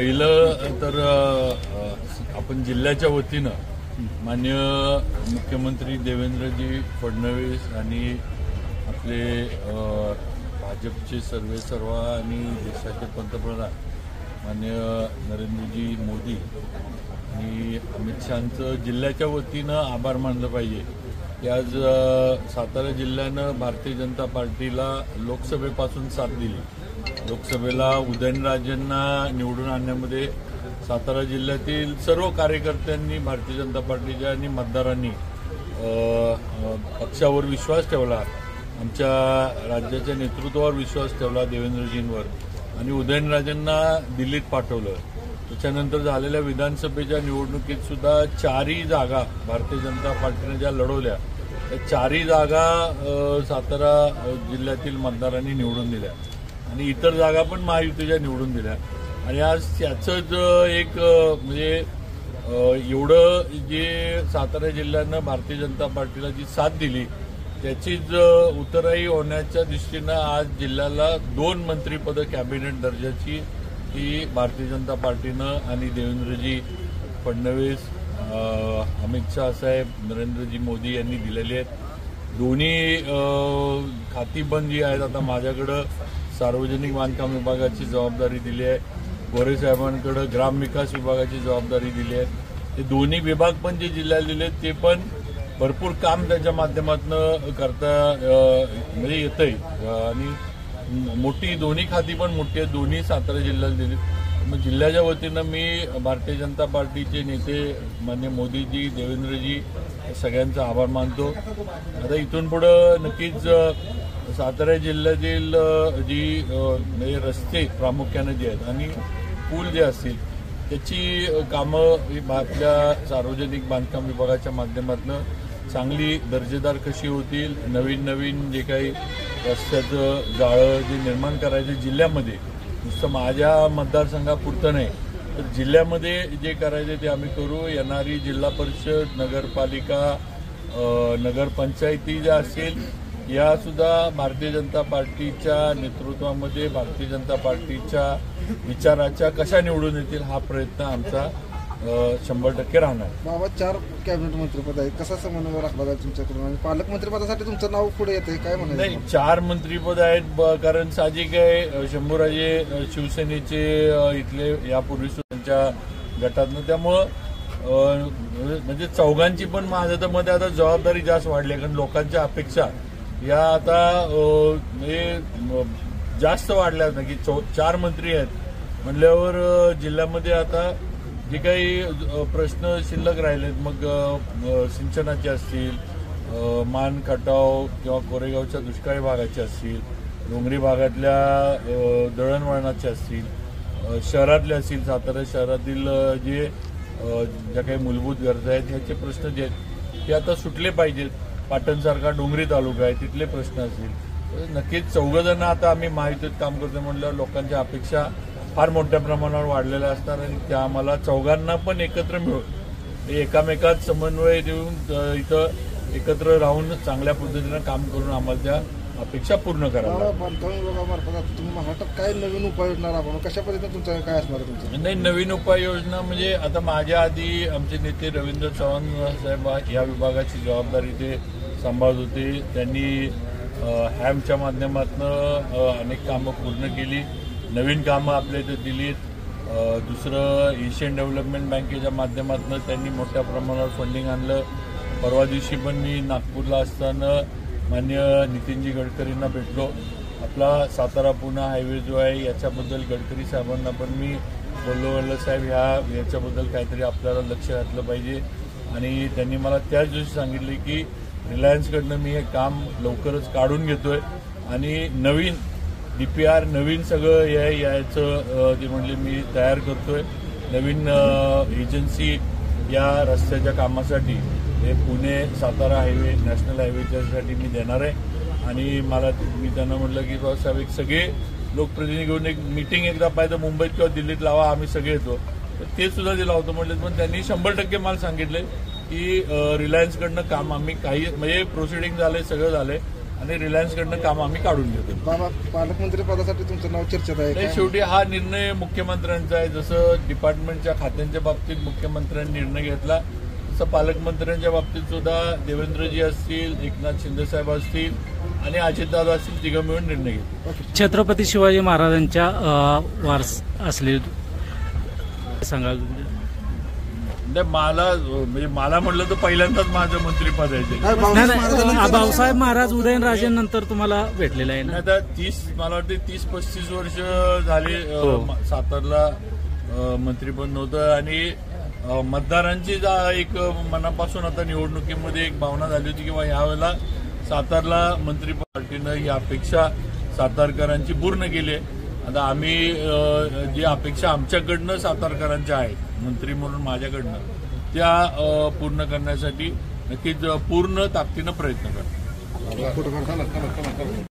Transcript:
पहिलं तर आपण जिल्ह्याच्या वतीनं माननीय मुख्यमंत्री देवेंद्रजी फडणवीस आणि आपले भाजपचे सर्वेसर्वा आणि देशाचे पंतप्रधान माननीय नरेंद्रजी मोदी आणि अमित शहांचं जिल्ह्याच्या वतीनं आभार मानलं पाहिजे की आज सातारा जिल्ह्यानं भारतीय जनता पार्टीला लोकसभेपासून साथ दिली. लोकसभेला उदयनराजेंना निवडून आणण्यामध्ये सातारा जिल्ह्यातील सर्व कार्यकर्त्यांनी भारतीय जनता पार्टीच्या आणि मतदारांनी पक्षावर विश्वास ठेवला, आमच्या राज्याच्या नेतृत्वावर विश्वास ठेवला देवेंद्रजींवर आणि उदयनराजेंना दिल्लीत पाठवलं. त्याच्यानंतर झालेल्या विधानसभेच्या निवडणुकीत सुद्धा 4ही जागा भारतीय जनता पार्टीने ज्या लढवल्या त्या 4ही जागा सातारा जिल्ह्यातील मतदारांनी निवडून दिल्या आणि इतर जागा पण महायुतीच्या निवडून दिल्या. आणि आज त्याचंच एक म्हणजे एवढं जे सातारा जिल्ह्यानं भारतीय जनता पार्टीला जी साथ दिली त्याचीच उतराई होण्याच्या दृष्टीनं आज जिल्ह्याला 2 मंत्रिपदं कॅबिनेट दर्जाची ही भारतीय जनता पार्टीनं आणि देवेंद्रजी फडणवीस, अमित शाह साहेब, नरेंद्रजी मोदी यांनी दिलेली आहेत. दोन्ही खाती पण जी आहेत आता माझ्याकडं सार्वजनिक बांधकाम विभागाची जबाबदारी दिली आहे, गोरे साहेबांकडे ग्रामविकास विभागाची जबाबदारी दिली आहे. ते दोन्ही विभाग पण जे जिल्ह्याला दिले ते पण भरपूर काम त्याच्या माध्यमातून करता म्हणजे येतंय आणि मोठी दोन्ही खाती पण मोठी आहेत, दोन्ही सातारा जिल्ह्याला दिली. मग जिल्ह्याच्या वतीनं मी भारतीय जनता पार्टीचे नेते माननीय मोदीजी, देवेंद्रजी सगळ्यांचा आभार मानतो. आता इथून पुढं नक्कीच सातारा जिल्ह्यातील जी म्हणजे रस्ते प्रामुख्याने जे आहेत आणि पूल जे असतील त्याची कामं आपल्या सार्वजनिक बांधकाम विभागाच्या माध्यमातून चांगली दर्जेदार कशी होतील, नवीन जे काही रस्त्याचं जाळं जे निर्माण करायचं जिल्ह्यामध्ये, नुसतं माझ्या मतदारसंघापुरतं नाही तर जिल्ह्यामध्ये जे करायचे ते आम्ही करू. येणारी जिल्हा परिषद, नगरपालिका, नगरपंचायती ज्या असतील या सुद्धा भारतीय जनता पार्टीच्या नेतृत्वामध्ये भारतीय जनता पार्टीच्या विचाराच्या कशा निवडून येतील हा प्रयत्न आमचा 100% राहणार. बाबा 4 कॅबिनेट मंत्रिपद आहेत, कसा समन्वय राखला जाईल तुमच्याकडून आणि पालकमंत्रीपदासाठी तुमचं नाव पुढे येते काय म्हणायचं? नाही, 4 मंत्रिपद आहेत कारण साहजिक आहे शंभूराजे शिवसेनेचे इथले यापूर्वी त्यांच्या गटातनं, त्यामुळं म्हणजे चौघांची पण माझं तर मत आता जबाबदारी जास्त वाढली कारण लोकांच्या अपेक्षा या आता म्हणजे जास्त वाढल्या ना की 4 मंत्री आहेत म्हणल्यावर जिल्ह्यामध्ये आता जे काही प्रश्न शिल्लक राहिलेत मग सिंचनाचे असतील, मान खटाव किंवा कोरेगावच्या दुष्काळी भागाचे असतील, डोंगरी भागातल्या दळणवळणाचे असतील, शहरातले असतील, सातारा शहरातील जे ज्या काही मूलभूत गरजा आहेत ह्याचे प्रश्न जे आहेत ते आता सुटले पाहिजेत. पाटणसारखा डोंगरी तालुका आहे तिथले प्रश्न असतील. नक्कीच 4 जण आता आम्ही महायुतीत काम करतो म्हणल्यावर लोकांच्या अपेक्षा फार मोठ्या प्रमाणावर वाढलेल्या असणार आणि त्या आम्हाला 4घांना पण एकत्र मिळून एकामेकात समन्वय देऊन इथं एकत्र राहून चांगल्या पद्धतीनं काम करून आम्हाला त्या अपेक्षा पूर्ण कराव्या. बांधकाम विभागामार्फत तुम्ही महाराष्ट्रात काय नवीन उपाययोजना राबवणार, कशा पद्धतीने तुमचं काय असणार तुमचं? नाही, नवीन उपाययोजना म्हणजे आता माझ्या आधी आमचे नेते रवींद्र चव्हाण साहेब या विभागाची जबाबदारी ते सांभाळत होते. त्यांनी हॅमच्या माध्यमातून अनेक कामं पूर्ण केली, नवीन कामं आपल्या इथे दिलीत. दुसरं एशियन डेव्हलपमेंट बँकेच्या माध्यमातून त्यांनी मोठ्या प्रमाणावर फंडिंग आणलं. परवा दिवशी पण मी नागपूरला असताना माननीय नितीनजी गडकरींना भेटलो. आपला सातारा पुणे हायवे जो आहे याच्याबद्दल गडकरी साहेबांना पण मी बोललो साहेब याच्याबद्दल काहीतरी आपल्याला लक्ष घातलं पाहिजे आणि त्यांनी मला त्याच दिवशी सांगितले की रिलायन्सकडनं मी हे काम लवकरच काढून घेतोय आणि नवीन DPR नवीन सगळं यायचं ते म्हणले मी तयार करतोय. नवीन एजन्सी या रस्त्याच्या कामासाठी हे पुणे सातारा हायवे नॅशनल हायवेच्यासाठी मी देणार आहे आणि मी त्यांना म्हटलं की साहेब एक सगळे लोकप्रतिनिधी घेऊन एक मीटिंग एकदा पाहिजे मुंबईत किंवा दिल्लीत लावा, आम्ही सगळे येतो. तर ते सुद्धा ते लावतो म्हटले. पण त्यांनी 100% मला सांगितले की रिलायन्सकडनं काम आम्ही काही म्हणजे प्रोसिडिंग झाले, सगळं झालंय आणि रिलायन्सकडनं काम आम्ही काढून घेतो. बाबा पालकमंत्री पदासाठी तुमचं नाव चर्चेत आहे नाही, काय? शेवटी हा निर्णय मुख्यमंत्र्यांचा आहे. जसं डिपार्टमेंटच्या खात्यांच्या बाबतीत मुख्यमंत्र्यांनी निर्णय घेतला तसं पालकमंत्र्यांच्या बाबतीत सुद्धा देवेंद्रजी असतील, एकनाथ शिंदेसाहेब असतील आणि अजितदादा असतील, तिघं मिळून निर्णय घेतले. छत्रपती शिवाजी महाराजांच्या वारस असले सांगा. मला म्हटलं तर पहिल्यांदाच माझं मंत्रीपद आहे ते. काय नाही, भाऊसाहेब नाही, महाराजांचं- भाऊसाहेब महाराज उदयनराजेंनंतर तुम्हाला भेटलेला आहे ना. आता मला वाटते 30-35 वर्ष झाले हो. सातारला मंत्रीपद नव्हतं आणि मतदारांची एक मनापासून आता निवडणुकीमध्ये एक भावना झाली होती की ह्या वेळेला सातारला मंत्रीपद पार्टीनं ही अपेक्षा सातारकरांची पूर्ण केली आहे. आता आम्ही जी अपेक्षा आमच्याकडनं सातारकरांच्या आहेत मंत्री म्हणून माझ्याकडनं त्या पूर्ण करण्यासाठी नक्कीच पूर्ण ताकदीनं प्रयत्न करतो.